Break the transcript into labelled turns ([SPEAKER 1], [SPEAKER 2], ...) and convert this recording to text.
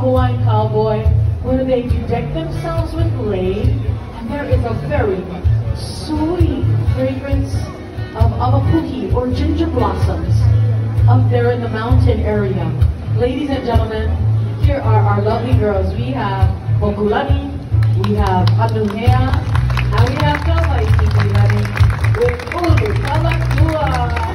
[SPEAKER 1] Hawaiian cowboy where they deck themselves with lace, and there is a very sweet fragrance of avapuhi or ginger blossoms up there in the mountain area. Ladies and gentlemen, here are our lovely girls. We have Mokulani, we have Anuhea, and we have Kawaii with Ulu Kalakua.